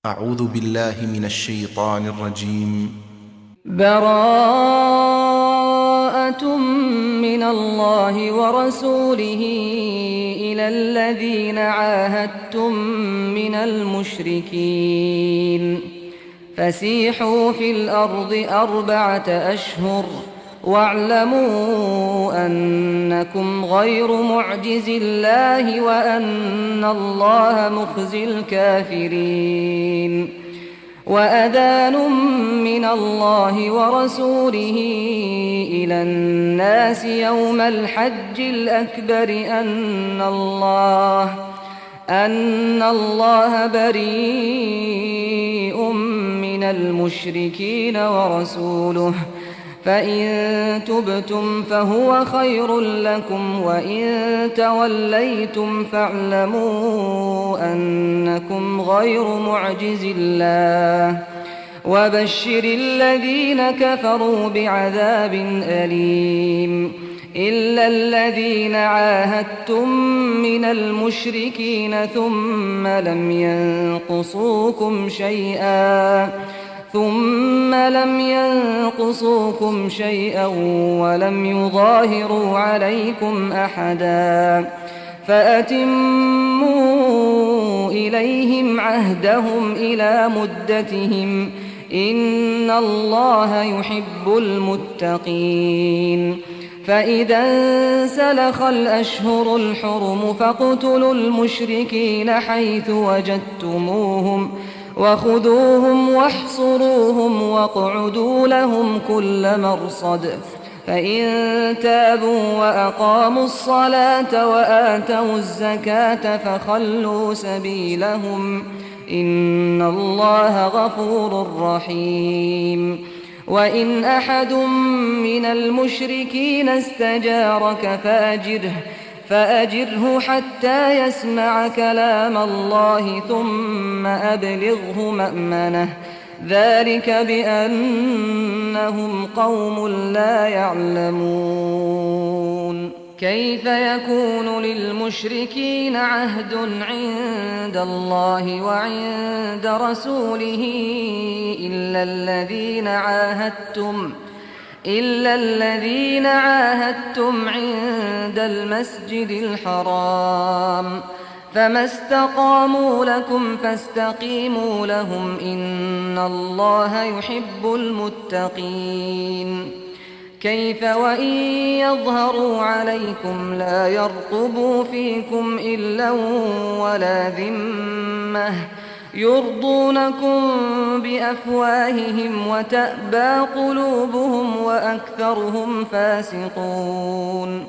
أعوذ بالله من الشيطان الرجيم. براءة من الله ورسوله إلى الذين عاهدتم من المشركين فسيحوا في الأرض 4 أشهر واعلموا أنكم غير معجز الله وأن الله مخزي الكافرين. وأذان من الله ورسوله إلى الناس يوم الحج الأكبر أن الله بريء من المشركين ورسوله، فإن تبتم فهو خير لكم، وإن توليتم فاعلموا أنكم غير معجز الله، وبشر الذين كفروا بعذاب أليم. إلا الذين عاهدتم من المشركين ثم لم ينقصوكم شيئا ولم يظاهروا عليكم أحدا فأتموا إليهم عهدهم إلى مدتهم، إن الله يحب المتقين. فإذا انسلخ الأشهر الحرم فاقتلوا المشركين حيث وجدتموهم وخذوهم واحصروهم واقعدوا لهم كل مرصد، فإن تابوا وأقاموا الصلاة وآتوا الزكاة فخلوا سبيلهم، إن الله غفور رحيم. وإن أحد من المشركين استجارك فأجره حتى يسمع كلام الله ثم أبلغه مأمنه، ذلك بأنهم قوم لا يعلمون. كيف يكون للمشركين عهد عند الله وعند رسوله إلا الذين عاهدتم عند المسجد الحرام، فما استقاموا لكم فاستقيموا لهم، إن الله يحب المتقين. كيف وإن يظهروا عليكم لا يرقبوا فيكم إلا ولا ذمة، يرضونكم بأفواههم وتأبى قلوبهم وأكثرهم فاسقون.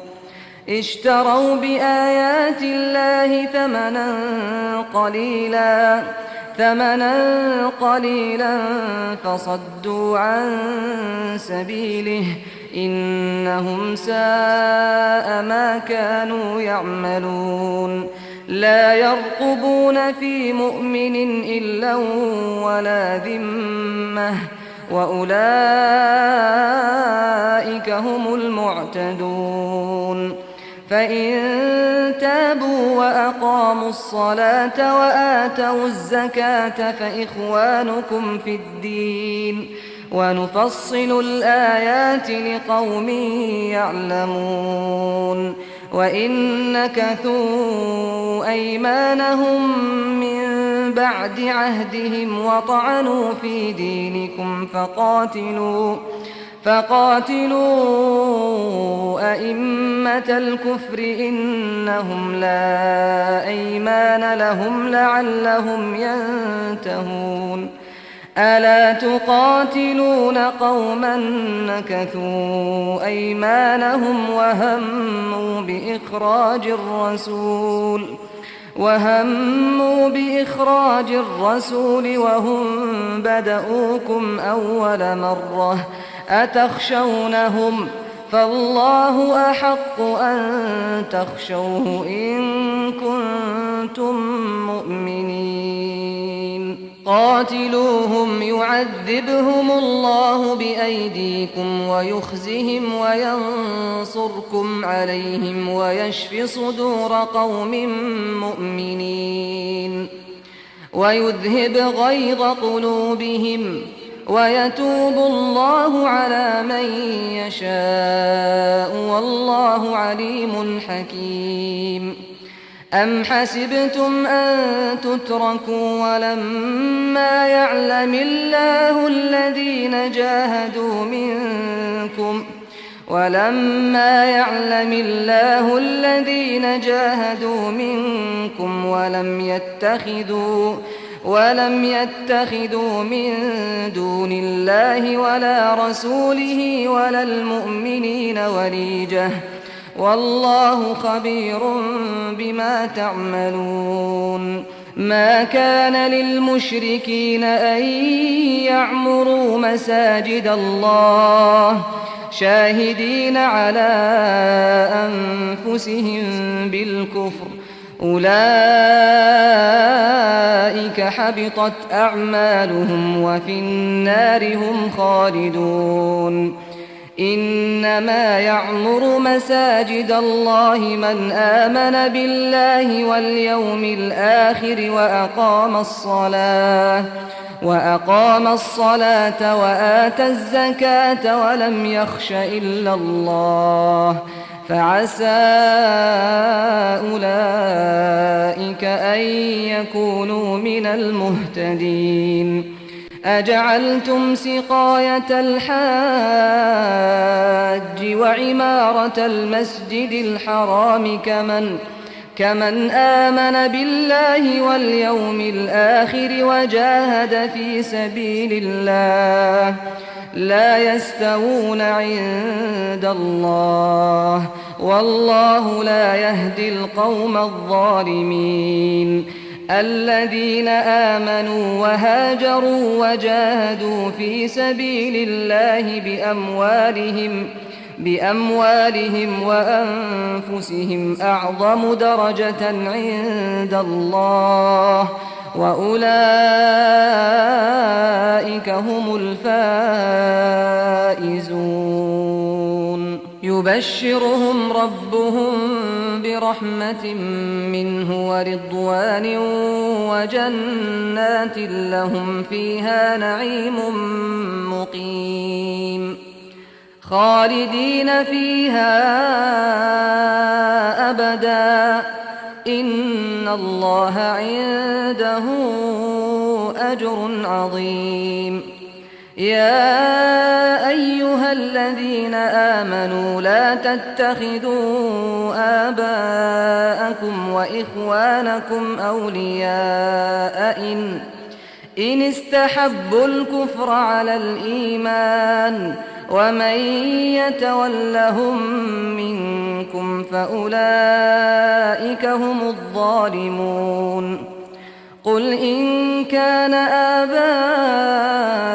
اشتروا بآيات الله ثمنا قليلا فصدوا عن سبيله، إنهم ساء ما كانوا يعملون. لا يرقبون في مؤمن إلا ولا ذمة، وأولئك هم المعتدون. فإن تابوا وأقاموا الصلاة وآتوا الزكاة فإخوانكم في الدين، ونفصل الآيات لقوم يعلمون. وإن نكثوا أيمانهم من بعد عهدهم وطعنوا في دينكم فقاتلوا أئمة الكفر إنهم لا أيمان لهم لعلهم ينتهون. ألا تقاتلون قوما نكثوا أيمانهم وهموا بإخراج الرسول وهم بدؤوكم أول مرة، أتخشونهم؟ فالله أحق أن تخشوه إن كنتم مؤمنين. قاتلوهم يعذبهم الله بأيديكم ويخزهم وينصركم عليهم ويشف صدور قوم مؤمنين. ويذهب غيظ قلوبهم ويتوب الله على من يشاء والله عليم حكيم. أم حسبتم أن تتركوا ولما يعلم الله الذين جاهدوا منكم ولم يتخذوا من دون الله ولا رسوله ولا المؤمنين وليجة والله خبير بما تعملون. ما كان للمشركين أن يعمروا مساجد الله شاهدين على أنفسهم بالكفر أولئك حبطت أعمالهم وفي النار هم خالدون. إنما يعمر مساجد الله من آمن بالله واليوم الآخر وأقام الصلاة وآتى الزكاة ولم يخش إلا الله فعسى أولئك أن يكونوا من المهتدين. أجعلتم سقاية الحاج وعمارة المسجد الحرام كمن آمن بالله واليوم الآخر وجاهد في سبيل الله لا يستوون عند الله والله لا يهدي القوم الظالمين. الذين آمنوا وهاجروا وجاهدوا في سبيل الله بأموالهم وأنفسهم أعظم درجة عند الله وأولئك هم الفائزون. يبشرهم ربهم برحمة منه ورضوان وجنات لهم فيها نعيم مقيم خالدين فيها أبدا إن الله عنده أجر عظيم. يا أيها الذين آمنوا لا تتخذوا آباءكم وإخوانكم أولياء إن استحبوا الكفر على الإيمان ومن يتولهم منكم فأولئك هم الظالمون. قل إن كان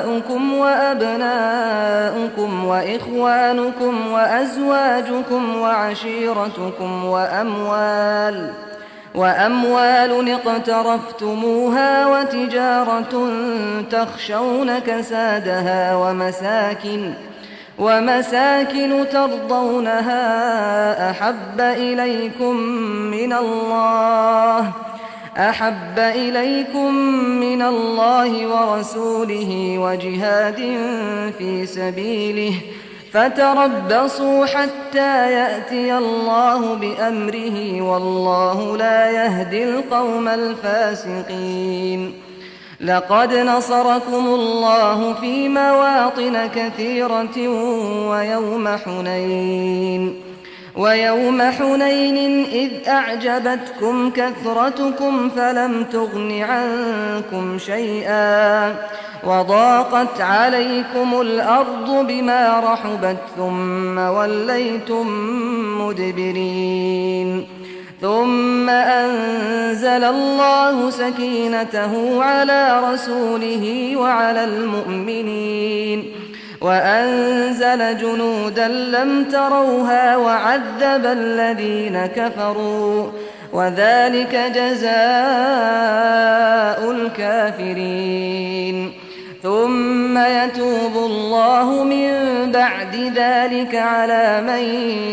آباؤكم وأبناؤكم وإخوانكم وأزواجكم وعشيرتكم وأموال اقترفتموها وتجارة تخشون كسادها ومساكن ترضونها أحب إليكم من الله ورسوله وجهاد في سبيله فتربصوا حتى يأتي الله بأمره والله لا يهدي القوم الفاسقين. لقد نصركم الله في مواطن كثيرة ويوم حنين إذ أعجبتكم كثرتكم فلم تغن عنكم شيئا وضاقت عليكم الأرض بما رحبت ثم وليتم مدبرين. ثم أنزل الله سكينته على رسوله وعلى المؤمنين وأنزل جنودا لم تروها وعذب الذين كفروا وذلك جزاء الكافرين. ثم يتوب الله من بعد ذلك على من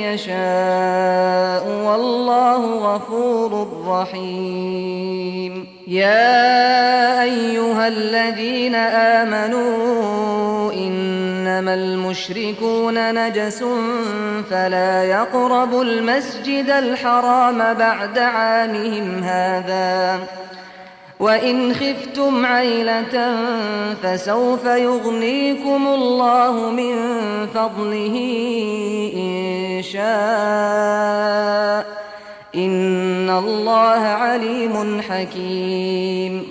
يشاء والله غفور رحيم. يا أيها الذين آمنوا إنما المشركون نجس فلا يقربوا المسجد الحرام بعد عامهم هذا وإن خفتم عيلة فسوف يغنيكم الله من فضله إن شاء إن الله عليم حكيم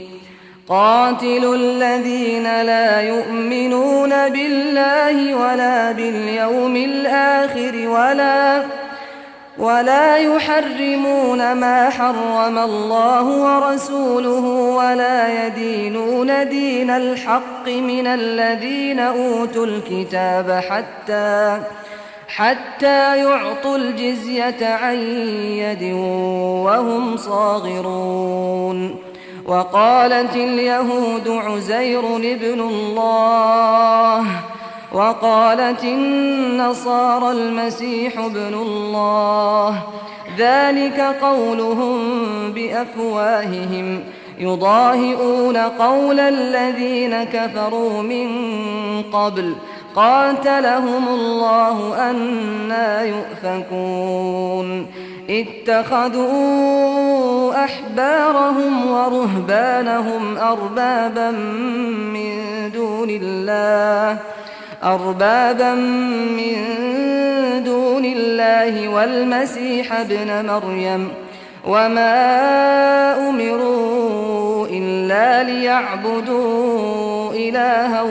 قاتلوا الذين لا يؤمنون بالله ولا باليوم الآخر ولا يحرمون ما حرم الله ورسوله ولا يدينون دين الحق من الذين أوتوا الكتاب حتى يعطوا الجزية عن يد وهم صاغرون وقالت اليهود عزير ابن الله وقالت النصارى المسيح ابن الله ذلك قولهم بأفواههم يضاهئون قول الذين كفروا من قبل قاتلهم الله أنى يؤفكون اتخذوا أحبارهم ورهبانهم أربابا من دون الله والمسيح ابن مريم وما أمروا إلا ليعبدوا إلها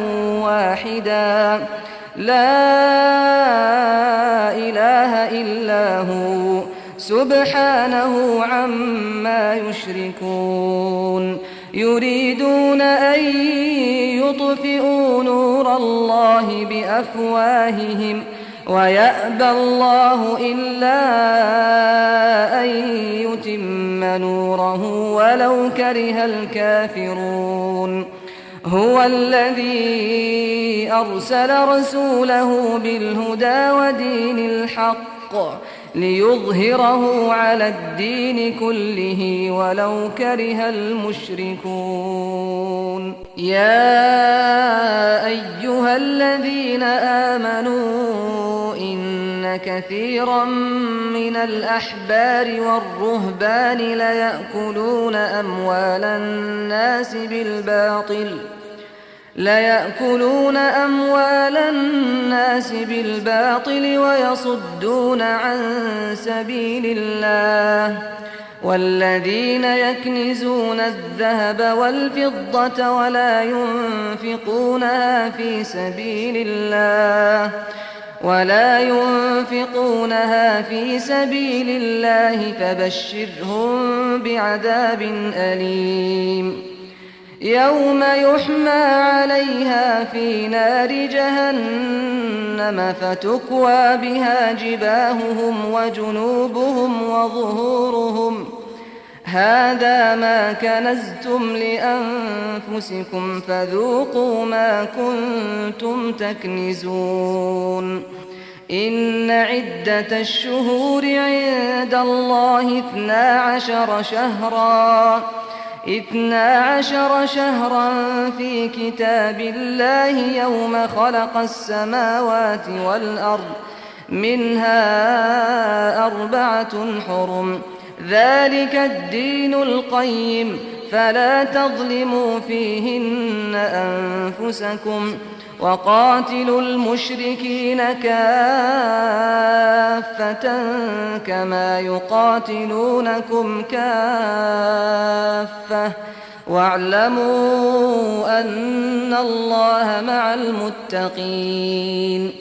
واحدا لا إله إلا هو سبحانه عما يشركون يريدون أن يطفئوا نور الله بأفواههم ويأبى الله إلا أن يتم نوره ولو كره الكافرون هو الذي أرسل رسوله بالهدى ودين الحق ليظهره على الدين كله ولو كره المشركون يا أيها الذين آمنوا إن كثيرا من الأحبار والرهبان ليأكلون أموال الناس بالباطل ويصدون عن سبيل الله والذين يكنزون الذهب والفضة ولا ينفقونها في سبيل الله فبشرهم بعذاب أليم يوم يحمى عليها في نار جهنم فتكوى بها جباههم وجنوبهم وظهورهم هذا ما كنزتم لأنفسكم فذوقوا ما كنتم تكنزون إن عدة الشهور عند الله 12 شهرا في كتاب الله يوم خلق السماوات والأرض منها 4 حرم ذلك الدين القيم فلا تظلموا فيهن أنفسكم وقاتلوا المشركين كافة كما يقاتلونكم كافة واعلموا أن الله مع المتقين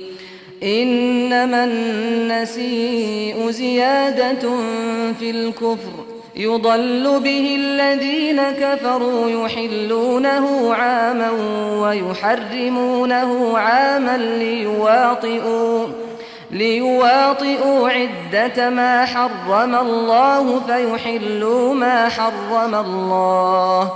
إنما النسيء زيادة في الكفر يضل به الذين كفروا يحلونه عاما ويحرمونه عاما ليواطئوا عدة ما حرم الله فيحلوا ما حرم الله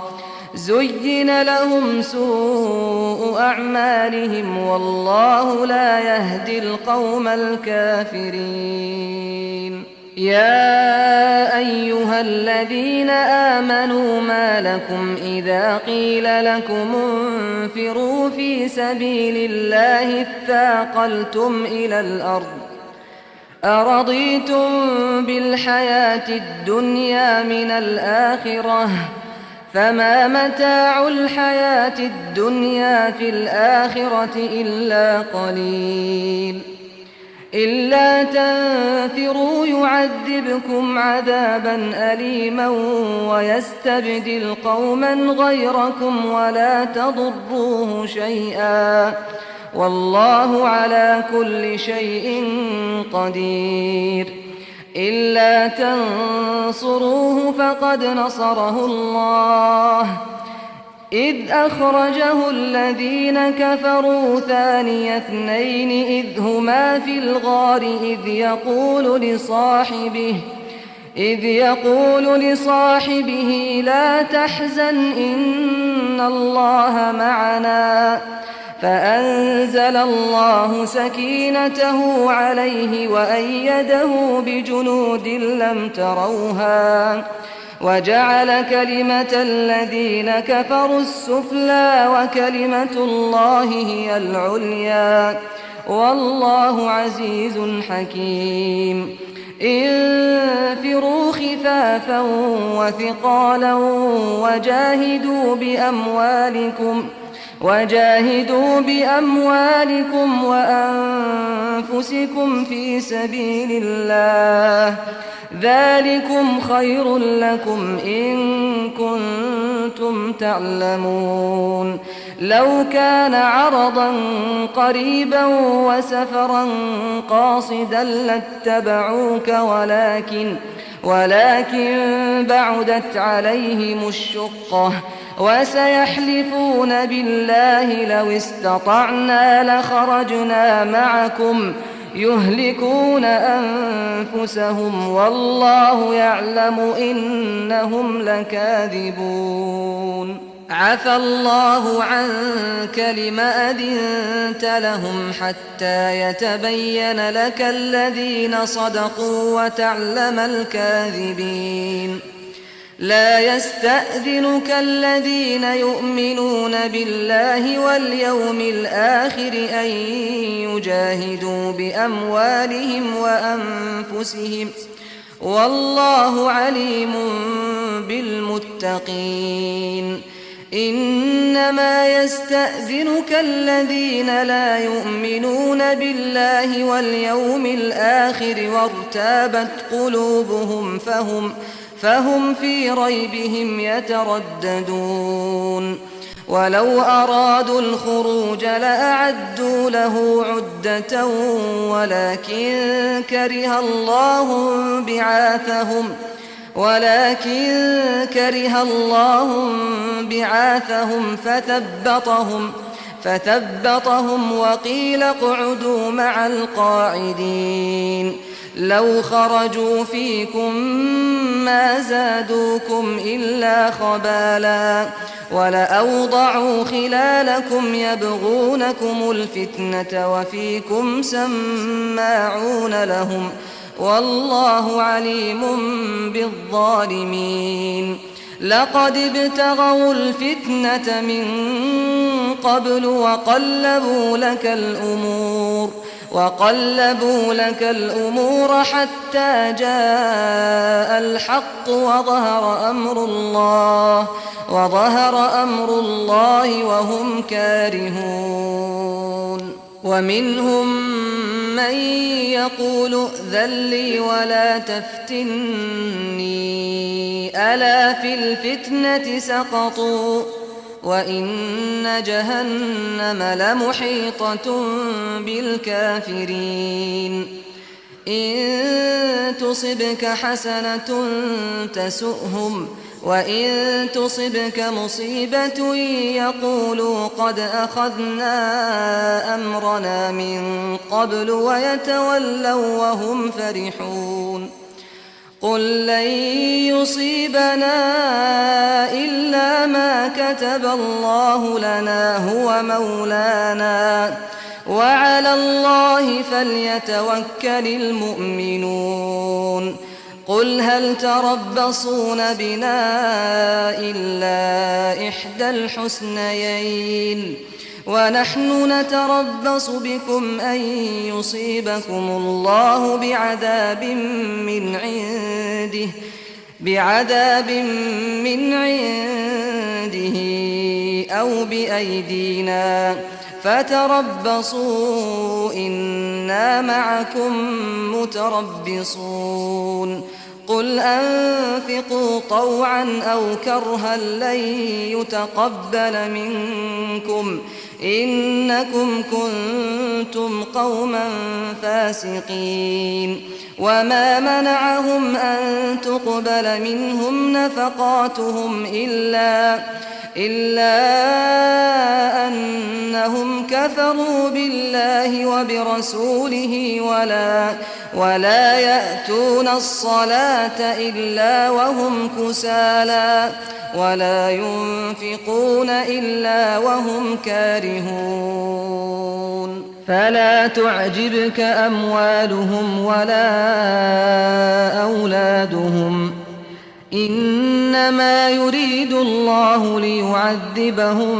زين لهم سوء أعمالهم والله لا يهدي القوم الكافرين يا أيها الذين آمنوا ما لكم إذا قيل لكم انفروا في سبيل الله اثاقلتم إلى الأرض أرضيتم بالحياة الدنيا من الآخرة فما متاع الحياة الدنيا في الآخرة إلا قليل إلا تنفروا يعذبكم عذابا أليما ويستبدل قوما غيركم ولا تضروه شيئا والله على كل شيء قدير إلا تنصروه فقد نصره الله إذ أخرجه الذين كفروا ثاني اثنين إذ هما في الغار إذ يقول لصاحبه لا تحزن إن الله معنا فأنزل الله سكينته عليه وأيده بجنود لم تروها وجعل كلمة الذين كفروا السفلى وكلمة الله هي العليا والله عزيز حكيم انفروا خفافا وثقالا وجاهدوا بأموالكم وأنفسكم في سبيل الله ذلكم خير لكم إن كنتم تعلمون لو كان عرضا قريبا وسفرا قاصدا لاتبعوك ولكن بعدت عليهم الشقة وسيحلفون بالله لو استطعنا لخرجنا معكم يهلكون أنفسهم والله يعلم إنهم لكاذبون عفى الله عنك لما أذنت لهم حتى يتبين لك الذين صدقوا وتعلم الكاذبين لا يستأذنك الذين يؤمنون بالله واليوم الآخر أن يجاهدوا بأموالهم وأنفسهم والله عليم بالمتقين إنما يستأذنك الذين لا يؤمنون بالله واليوم الآخر وارتابت قلوبهم فهم في ريبهم يترددون ولو أرادوا الخروج لأعدوا له عدة ولكن كره الله بعاثهم فثبطهم وقيل اقعدوا مع القاعدين لو خرجوا فيكم ما زادوكم إلا خبالا ولأوضعوا خلالكم يبغونكم الفتنة وفيكم سماعون لهم والله عليم بالظالمين لقد ابتغوا الفتنة من قبل وقلبوا لك الأمور حتى جاء الحق وظهر أمر الله وهم كارهون ومنهم من يقول ائذن لي ولا تفتني ألا في الفتنة سقطوا وإن جهنم لمحيطة بالكافرين إن تصبك حسنة تسؤهم وإن تصبك مصيبة يقولوا قد أخذنا أمرنا من قبل ويتولوا وهم فرحون قل لن يصيبنا إلا ما كتب الله لنا هو مولانا وعلى الله فليتوكل المؤمنون قل هل تربصون بنا إلا إحدى الحسنيين ونحن نتربص بكم أن يصيبكم الله بعذاب من عنده أو بأيدينا فتربصوا إنا معكم متربصون قل أنفقوا طوعا أو كرها لن يتقبل منكم إنكم كنتم قوما فاسقين وما منعهم أن تقبل منهم نفقاتهم إلا أنهم كفروا بالله وبرسوله ولا يأتون الصلاة إلا وهم كسالى ولا ينفقون إلا وهم كارهون فلا تعجبك أموالهم ولا أولادهم إنما يريد الله ليعذبهم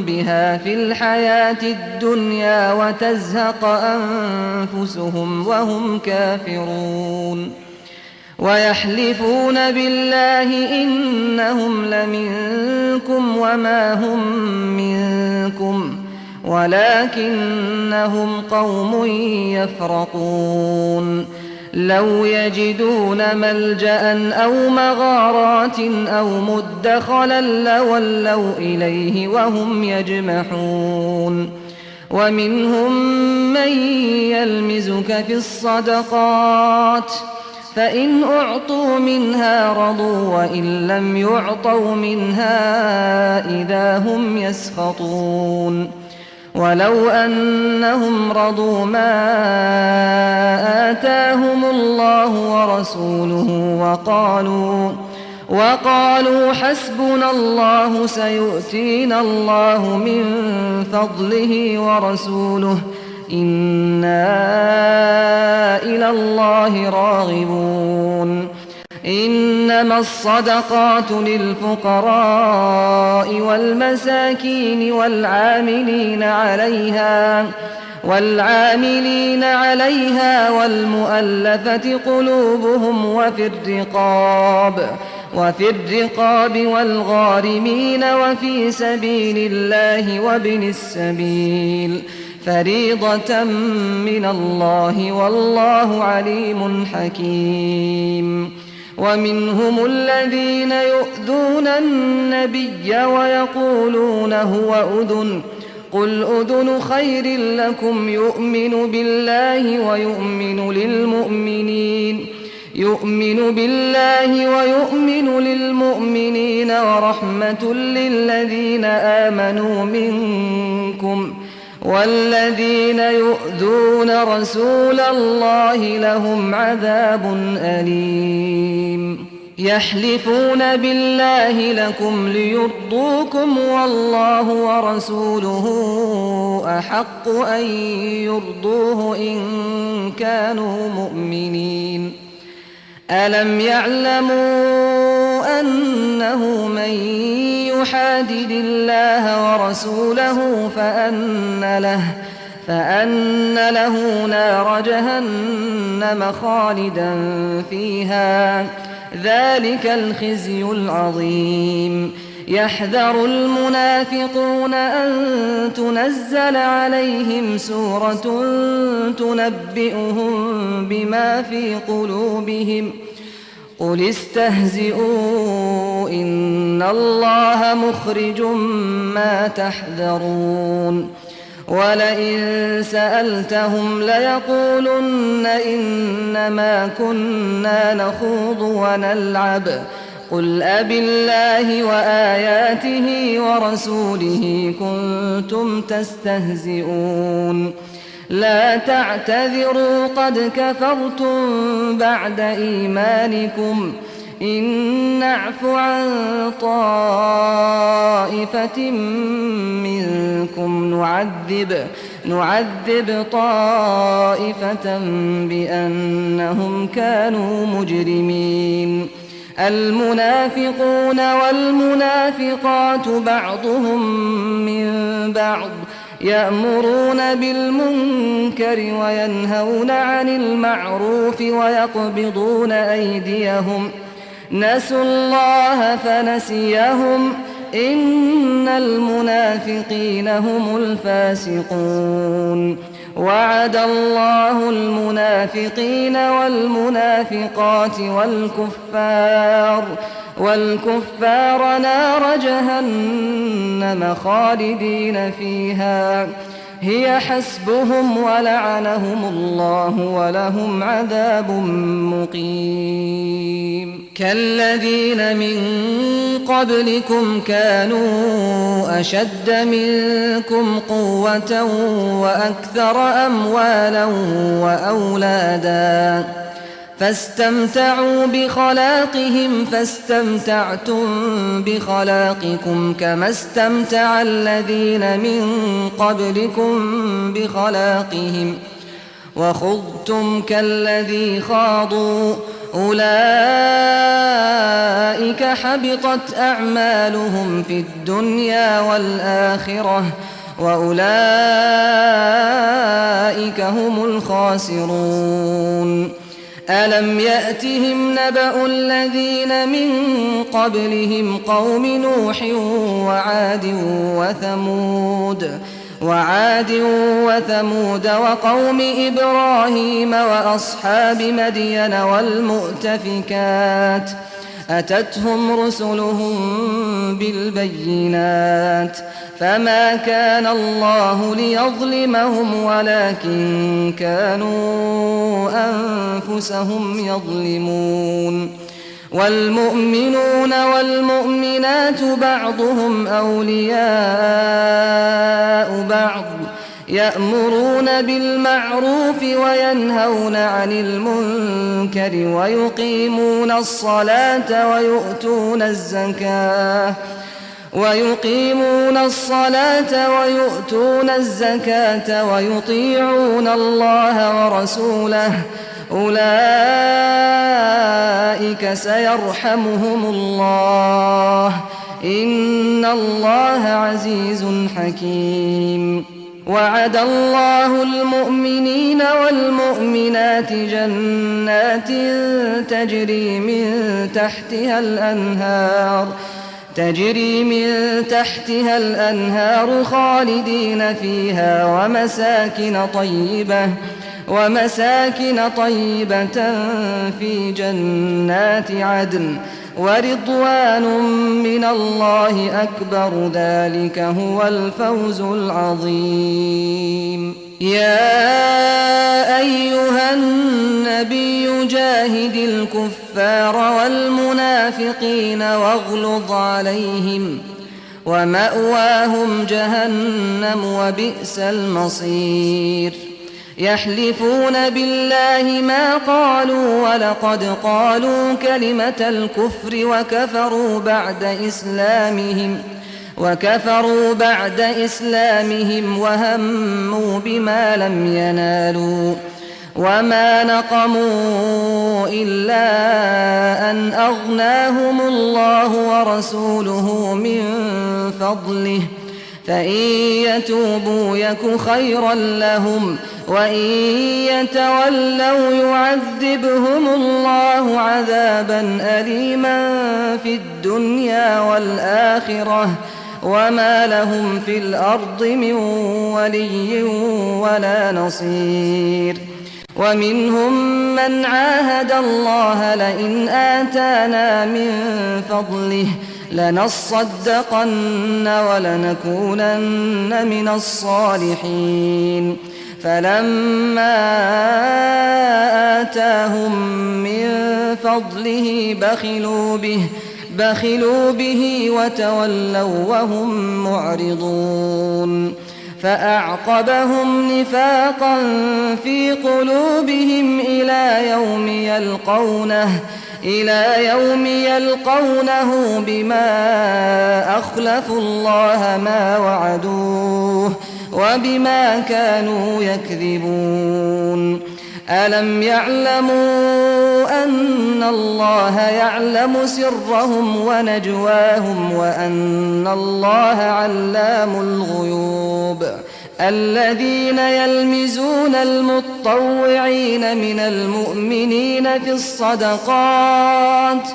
بها في الحياة الدنيا وتزهق أنفسهم وهم كافرون ويحلفون بالله إنهم لمنكم وما هم منكم ولكنهم قوم يفرقون لو يجدون ملجأ أو مغارات أو مدخلا لولوا إليه وهم يجمحون ومنهم من يلمزك في الصدقات فإن أعطوا منها رضوا وإن لم يعطوا منها إذا هم يسخطون ولو أنهم رضوا ما آتاهم الله ورسوله وقالوا حسبنا الله سيؤتينا الله من فضله ورسوله إنا إلى الله راغبون إنما الصدقات للفقراء والمساكين والعاملين عليها والمؤلفة قلوبهم وفي الرقاب والغارمين وفي سبيل الله وابن السبيل فريضة من الله والله عليم حكيم ومنهم الذين يؤذون النبي ويقولون هو أذن قل أذن خير لكم يؤمن بالله ويؤمن للمؤمنين ورحمة للذين آمنوا منكم والذين يؤذون رسول الله لهم عذاب أليم يحلفون بالله لكم ليرضوكم والله ورسوله أحق أن يرضوه إن كانوا مؤمنين ألم يعلموا أنه من يحادد الله ورسوله فأن له نار جهنم خالدا فيها ذلك الخزي العظيم يحذر المنافقون أن تنزل عليهم سورة تنبئهم بما في قلوبهم قل استهزئوا إن الله مخرج ما تحذرون ولئن سألتهم ليقولن إنما كنا نخوض ونلعب قل أبالله وآياته ورسوله كنتم تستهزئون لا تعتذروا قد كفرتم بعد إيمانكم إن نعف عن طائفة منكم نعذب نعذب طائفة بأنهم كانوا مجرمين. المنافقون والمنافقات بعضهم من بعض يأمرون بالمنكر وينهون عن المعروف ويقبضون أيديهم نسوا الله فنسيهم إن المنافقين هم الفاسقون. وعد الله المنافقين والمنافقات والكفار نار جهنم خالدين فيها هي حسبهم ولعنهم الله ولهم عذاب مقيم. كالذين من قبلكم كانوا أشد منكم قوة وأكثر أموالا وأولادا فاستمتعوا بخلاقهم فاستمتعتم بخلاقكم كما استمتع الذين من قبلكم بخلاقهم وخضتم كالذي خاضوا أولئك حبطت أعمالهم في الدنيا والآخرة وأولئك هم الخاسرون. ألم يأتهم نبأ الذين من قبلهم قوم نوح وعاد وثمود وقوم إبراهيم وأصحاب مدين والمؤتفكات أتتهم رسلهم بالبينات فما كان الله ليظلمهم ولكن كانوا أنفسهم يظلمون. والمؤمنون والمؤمنات بعضهم أولياء بعض يأمرون بالمعروف وينهون عن المنكر ويقيمون الصلاة ويؤتون الزكاة ويطيعون الله ورسوله أولئك سيرحمهم الله إن الله عزيز حكيم. وعد الله المؤمنين والمؤمنات جنات تجري من تحتها الأنهار خالدين فيها ومساكن طيبة في جنات عدن ورضوان من الله أكبر ذلك هو الفوز العظيم. يا أيها النبي جاهد الكفار والمنافقين واغلظ عليهم ومأواهم جهنم وبئس المصير. يحلفون بالله ما قالوا ولقد قالوا كلمة الكفر وكفروا بعد إسلامهم وهموا بما لم ينالوا وما نقموا إلا أن أغناهم الله ورسوله من فضله فإن يتوبوا يك خيرا لهم وإن يتولوا يعذبهم الله عذابا أليما في الدنيا والآخرة وما لهم في الأرض من ولي ولا نصير. ومنهم من عاهد الله لئن آتانا من فضله لنصدقن ولنكونن من الصالحين فلما آتاهم من فضله بخلوا به وتولوا وهم معرضون فأعقبهم نفاقا في قلوبهم إلى يوم يلقونه بما أخلفوا الله ما وعدوه وبما كانوا يكذبون ألم يعلموا أن الله يعلم سرهم ونجواهم وأن الله علام الغيوب الذين يلمزون المطوعين من المؤمنين في الصدقات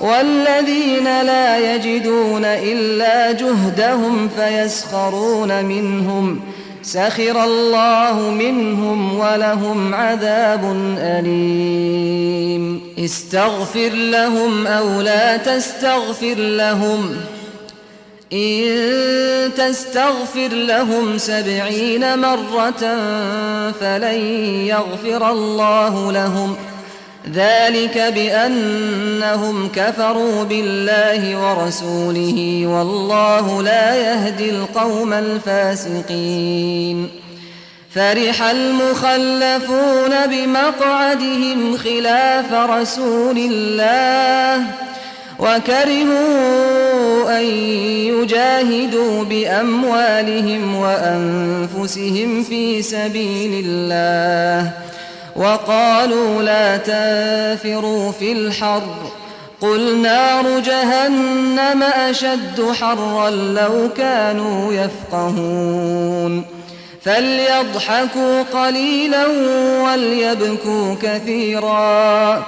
والذين لا يجدون إلا جهدهم فيسخرون منهم سخر الله منهم ولهم عذاب أليم استغفر لهم أو لا تستغفر لهم إن تستغفر لهم 70 مرة فلن يغفر الله لهم ذلك بأنهم كفروا بالله ورسوله والله لا يهدي القوم الفاسقين فرح المخلفون بمقعدهم خلاف رسول الله وكرهوا أن يجاهدوا بأموالهم وأنفسهم في سبيل الله وقالوا لا تنفروا في الحر قل نار جهنم أشد حرا لو كانوا يفقهون فليضحكوا قليلا وليبكوا كثيرا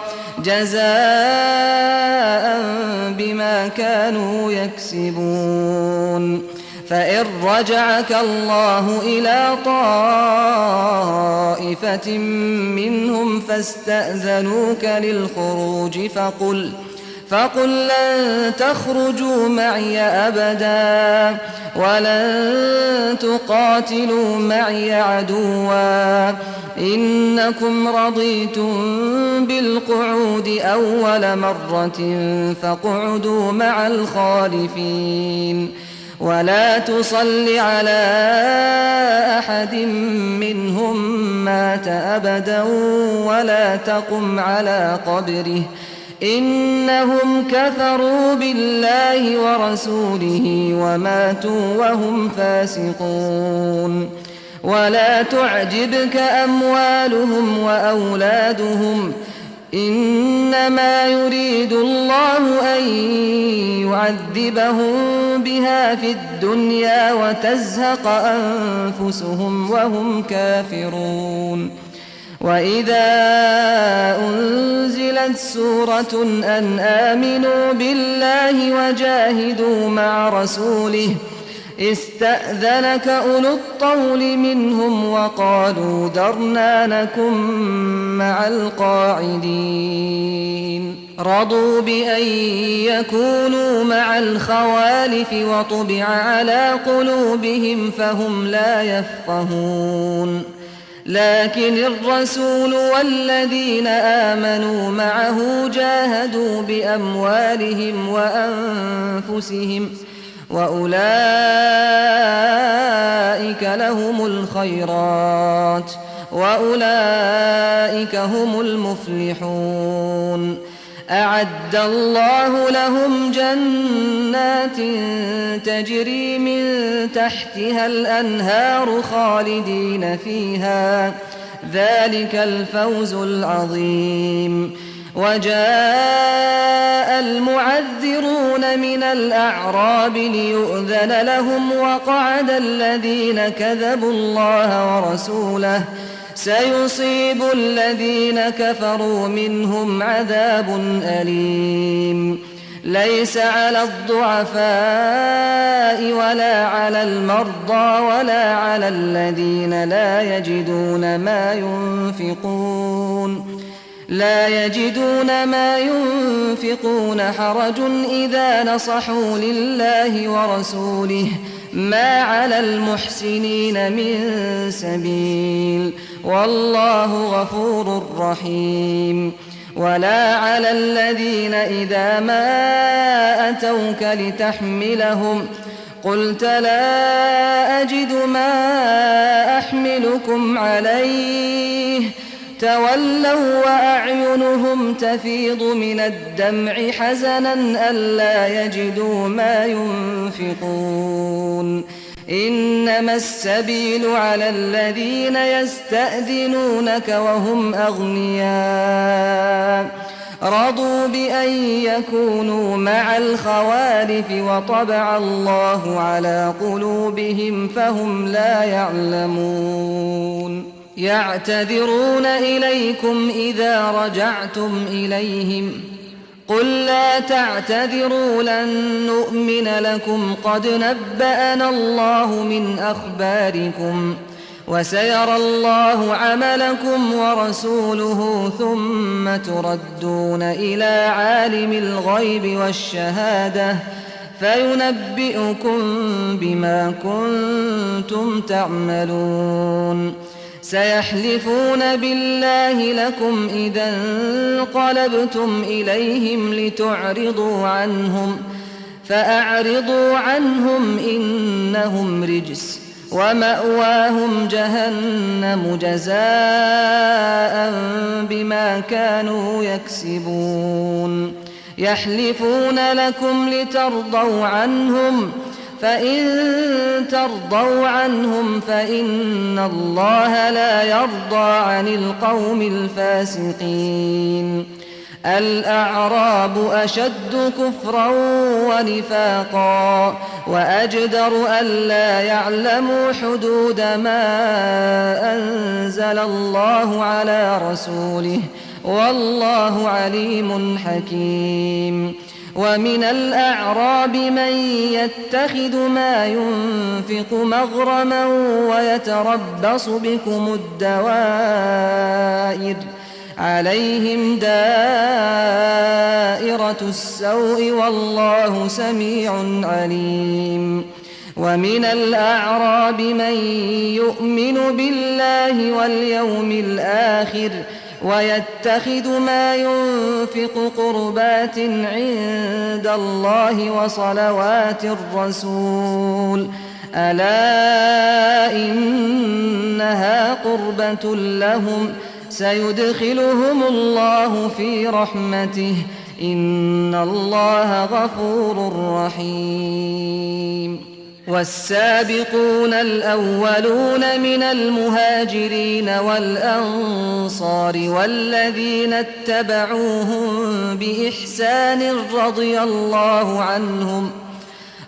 جزاء بما كانوا يكسبون فإن رجعك الله إلى طائفة منهم فاستأذنوك للخروج فقل لن تخرجوا معي أبدا ولن تقاتلوا معي عدوا إنكم رضيتم بالقعود أول مرة فاقعدوا مع الخالفين ولا تصل على أحد منهم مات أبدا ولا تقم على قبره إنهم كفروا بالله ورسوله وماتوا وهم فاسقون ولا تعجبك أموالهم وأولادهم إنما يريد الله أن يعذبهم بها في الدنيا وتزهق أنفسهم وهم كافرون وإذا أنزلت سورة أن آمنوا بالله وجاهدوا مع رسوله استأذنك أولو الطول منهم وقالوا ذرنا نكن مع القاعدين رضوا بأن يكونوا مع الخوالف وطبع على قلوبهم فهم لا يفقهون لكن الرسول والذين آمنوا معه جاهدوا بأموالهم وأنفسهم وأولئك لهم الخيرات وأولئك هم المفلحون أعد الله لهم جنات تجري من تحتها الأنهار خالدين فيها ذلك الفوز العظيم وجاء المعذرون من الأعراب ليؤذن لهم وقعد الذين كذبوا الله ورسوله سيصيب الذين كفروا منهم عذاب أليم ليس على الضعفاء ولا على المرضى ولا على الذين لا يجدون ما ينفقون حرج إذا نصحوا لله ورسوله ما على المحسنين من سبيل والله غفور رحيم ولا على الذين إذا ما أتوك لتحملهم قلت لا أجد ما أحملكم عليه تولوا وأعينهم تفيض من الدمع حزنا ألا يجدوا ما ينفقون إنما السبيل على الذين يستأذنونك وهم أغنياء رضوا بأن يكونوا مع الخوالف وطبع الله على قلوبهم فهم لا يعلمون يعتذرون إليكم إذا رجعتم إليهم قل لا تعتذروا لن نؤمن لكم قد نبأنا الله من أخباركم وسيرى الله عملكم ورسوله ثم تردون إلى عالم الغيب والشهادة فينبئكم بما كنتم تعملون سيحلفون بالله لكم إذا انقلبتم إليهم لتعرضوا عنهم فأعرضوا عنهم إنهم رجس ومأواهم جهنم جزاء بما كانوا يكسبون يحلفون لكم لترضوا عنهم فإن ترضوا عنهم فإن الله لا يرضى عن القوم الفاسقين الأعراب أشد كفرا ونفاقا وأجدر ألا يعلموا حدود ما أنزل الله على رسوله والله عليم حكيم ومن الأعراب من يتخذ ما ينفق مغرما ويتربص بكم الدوائر عليهم دائرة السوء والله سميع عليم ومن الأعراب من يؤمن بالله واليوم الآخر ويتخذ ما ينفق قربات عند الله وصلوات الرسول ألا إنها قربة لهم سيدخلهم الله في رحمته إن الله غفور رحيم والسابقون الأولون من المهاجرين والأنصار والذين اتبعوهم بإحسان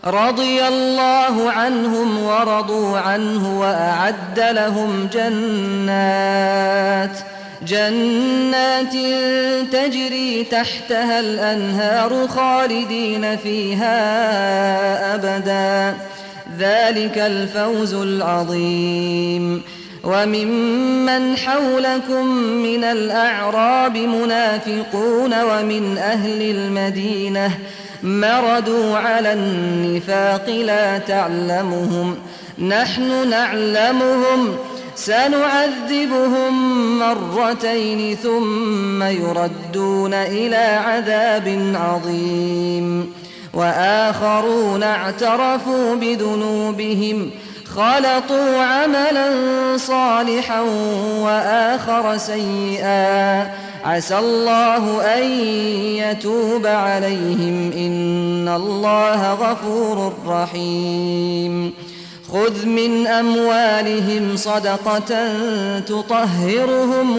رضي الله عنهم ورضوا عنه وأعد لهم جنات تجري تحتها الأنهار خالدين فيها أبدا ذلك الفوز العظيم وممن حولكم من الأعراب منافقون ومن أهل المدينة مردوا على النفاق لا تعلمهم نحن نعلمهم سنعذبهم مرتين ثم يردون إلى عذاب عظيم وآخرون اعترفوا بذنوبهم خلطوا عملا صالحا وآخر سيئا عسى الله أن يتوب عليهم إن الله غفور رحيم خذ من أموالهم صدقة تطهرهم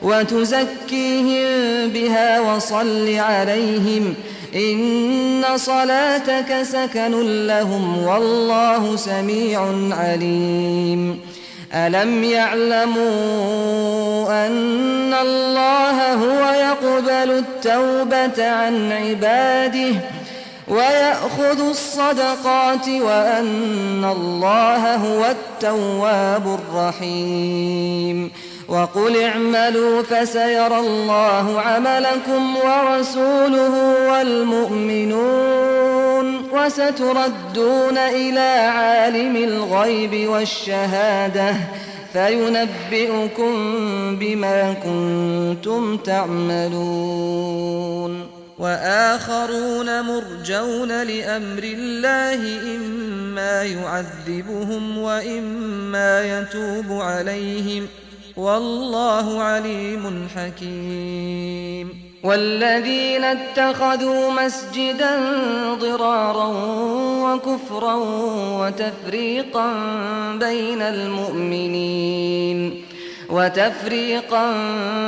وتزكيهم بها وصل عليهم إن صلاتك سكن لهم والله سميع عليم ألم يعلموا أن الله هو يقبل التوبة عن عباده ويأخذ الصدقات وأن الله هو التواب الرحيم وقل اعملوا فسيرى الله عملكم ورسوله والمؤمنون وستردون إلى عالم الغيب والشهادة فينبئكم بما كنتم تعملون وآخرون مرجون لأمر الله إما يعذبهم وإما يتوب عليهم والله عليم حكيم والذين اتخذوا مسجدا ضرارا وكفرا وتفريقا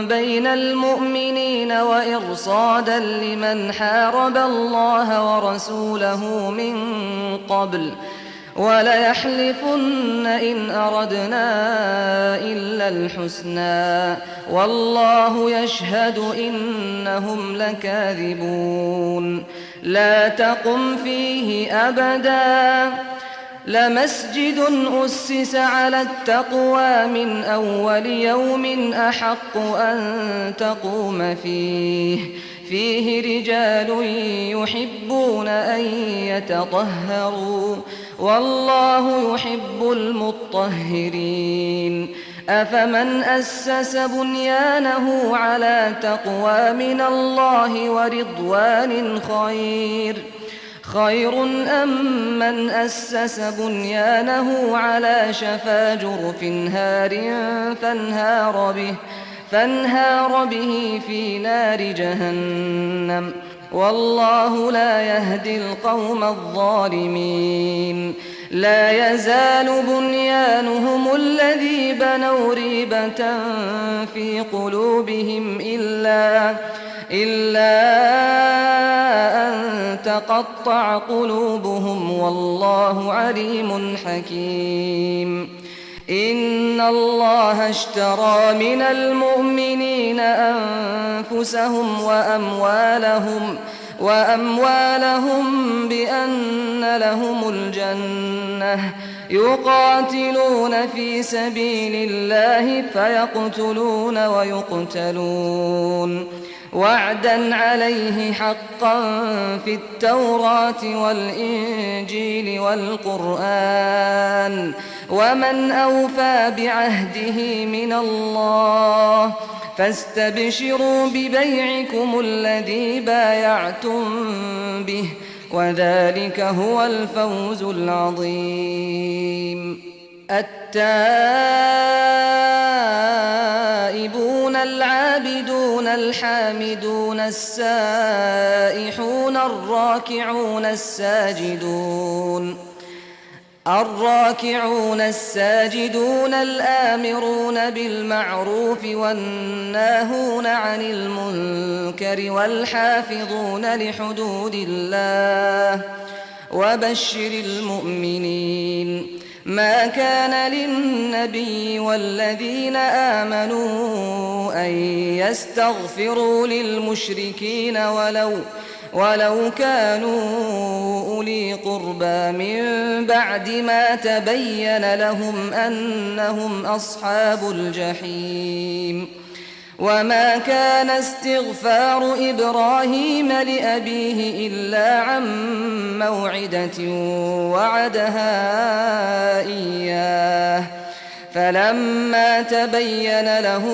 بين المؤمنين وإرصادا لمن حارب الله ورسوله من قبل وليحلفن إن أردنا إلا الحسنى والله يشهد إنهم لكاذبون لا تقم فيه أبدا لمسجد أسس على التقوى من أول يوم أحق أن تقوم فيه رجال يحبون أن يتطهروا والله يحب المطهرين أفمن أسس بنيانه على تقوى من الله ورضوان خير أم من أسس بنيانه على شفا جرف هار فانهار به في نار جهنم والله لا يهدي القوم الظالمين لا يزال بنيانهم الذي بنوا ريبة في قلوبهم إلا أن تقطع قلوبهم والله عليم حكيم إن الله اشترى من المؤمنين أنفسهم وأموالهم بأن لهم الجنة يقاتلون في سبيل الله فيقتلون ويقتلون وعدا عليه حقا في التوراة والإنجيل والقرآن ومن أوفى بعهده من الله فاستبشروا ببيعكم الذي بايعتم به وذلك هو الفوز العظيم التائبون العابدون الحامدون السائحون الراكعون الساجدون الآمرون بالمعروف والناهون عن المنكر والحافظون لحدود الله وبشر المؤمنين ما كان للنبي والذين آمنوا أن يستغفروا للمشركين ولو كانوا أولي قربى من بعد ما تبين لهم أنهم أصحاب الجحيم وما كان استغفار إبراهيم لأبيه إلا عن موعدة وعدها إياه فلما تبين له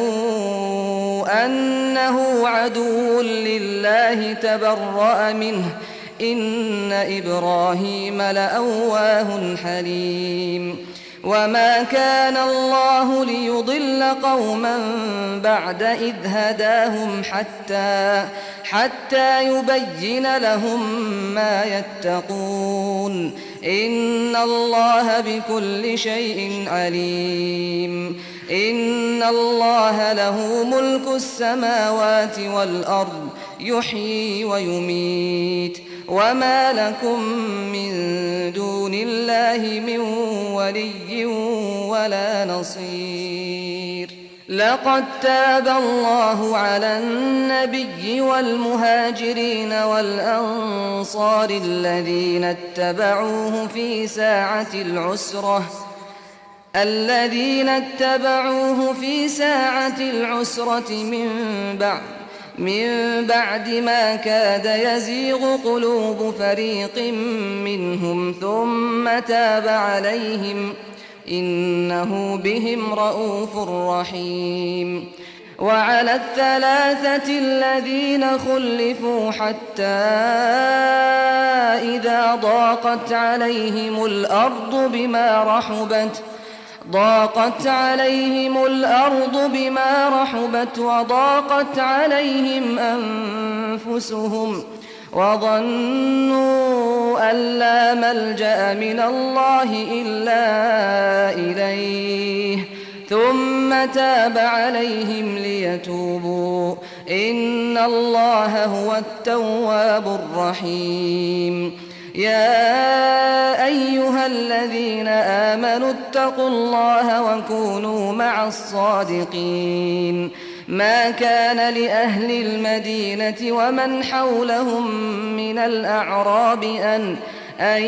أنه عدو لله تبرأ منه إن إبراهيم لأواه حليم وما كان الله ليضل قوما بعد إذ هداهم حتى يبين لهم ما يتقون إن الله بكل شيء عليم إن الله له ملك السماوات والأرض يحيي ويميت وما لكم من دون الله من ولي ولا نصير لقد تاب الله على النبي والمهاجرين والأنصار الذين اتبعوه في ساعة العسرة من بعد ما كاد يزيغ قلوب فريق منهم ثم تاب عليهم إنه بهم رءوف رحيم وعلى الثلاثة الذين خلفوا حتى إذا ضاقت عليهم الأرض بما ضاقت عليهم الأرض بما رحبت وضاقت عليهم أنفسهم وظنوا أن لا ملجأ من الله إلا إليه ثم تاب عليهم ليتوبوا إن الله هو التواب الرحيم يا أيها الذين آمنوا اتقوا الله وكونوا مع الصادقين ما كان لأهل المدينة ومن حولهم من الأعراب أن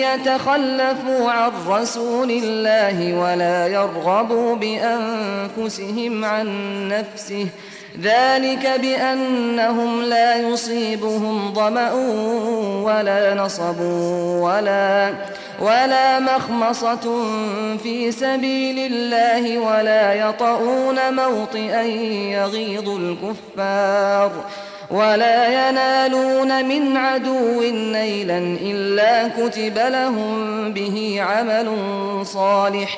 يتخلفوا عن رسول الله ولا يرغبوا بأنفسهم عن نفسه ذلك بأنهم لا يصيبهم ظمأ ولا نصب ولا مخمصة في سبيل الله ولا يطؤون موطئا يغيظ الكفار ولا ينالون من عدو نيلا إلا كتب لهم به عمل صالح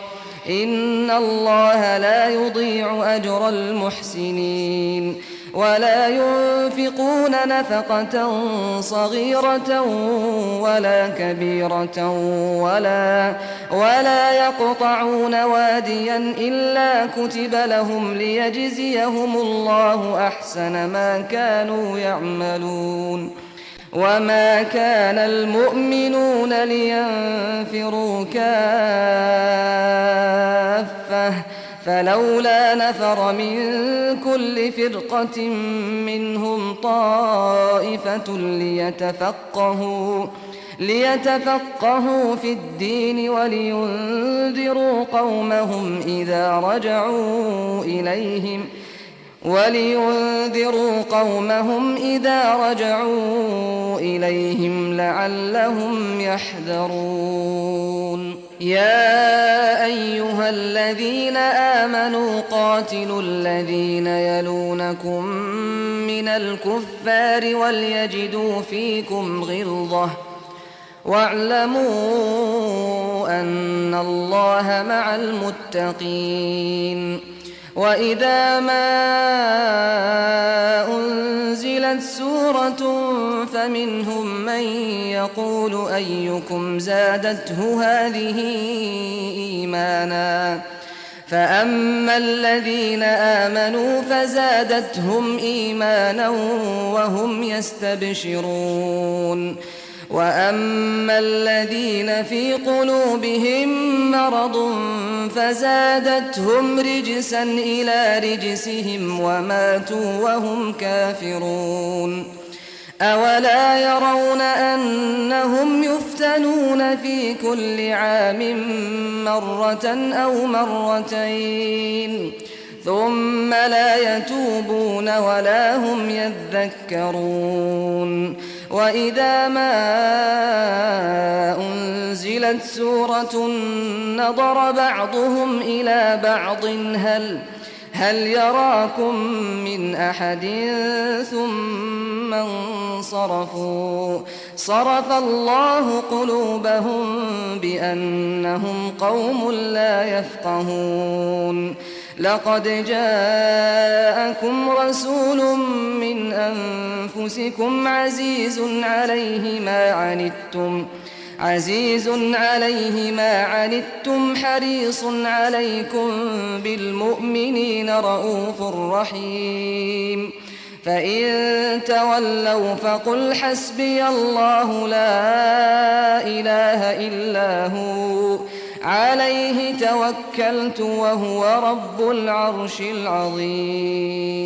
إن الله لا يضيع أجر المحسنين ولا ينفقون نفقة صغيرة ولا كبيرة ولا يقطعون واديا إلا كتب لهم ليجزيهم الله أحسن ما كانوا يعملون وما كان المؤمنون لينفروا كافة فلولا نفر من كل فرقة منهم طائفة ليتفقهوا في الدين ولينذروا قومهم إذا رجعوا إليهم لعلهم يحذرون يا أيها الذين آمنوا قاتلوا الذين يلونكم من الكفار وليجدوا فيكم غلظة واعلموا أن الله مع المتقين وإذا ما أنزلت سورة فمنهم من يقول أيكم زادته هذه إيمانا فأما الذين آمنوا فزادتهم إيمانا وهم يستبشرون وأما الذين في قلوبهم مرض فزادتهم رجسا إلى رجسهم وماتوا وهم كافرون أولا يرون أنهم يفتنون في كل عام مرة أو مرتين ثم لا يتوبون ولا هم يذكرون وإذا ما أنزلت سورة نظر بعضهم إلى بعض هل يراكم من أحد ثم انصرفوا صرف الله قلوبهم بأنهم قوم لا يفقهون لقد جاءكم رسول من أنفسكم عزيز عليه ما عنتم حريص عليكم بالمؤمنين رؤوف رحيم فإن تولوا فقل حسبي الله لا إله إلا هو عليه توكلت وهو رب العرش العظيم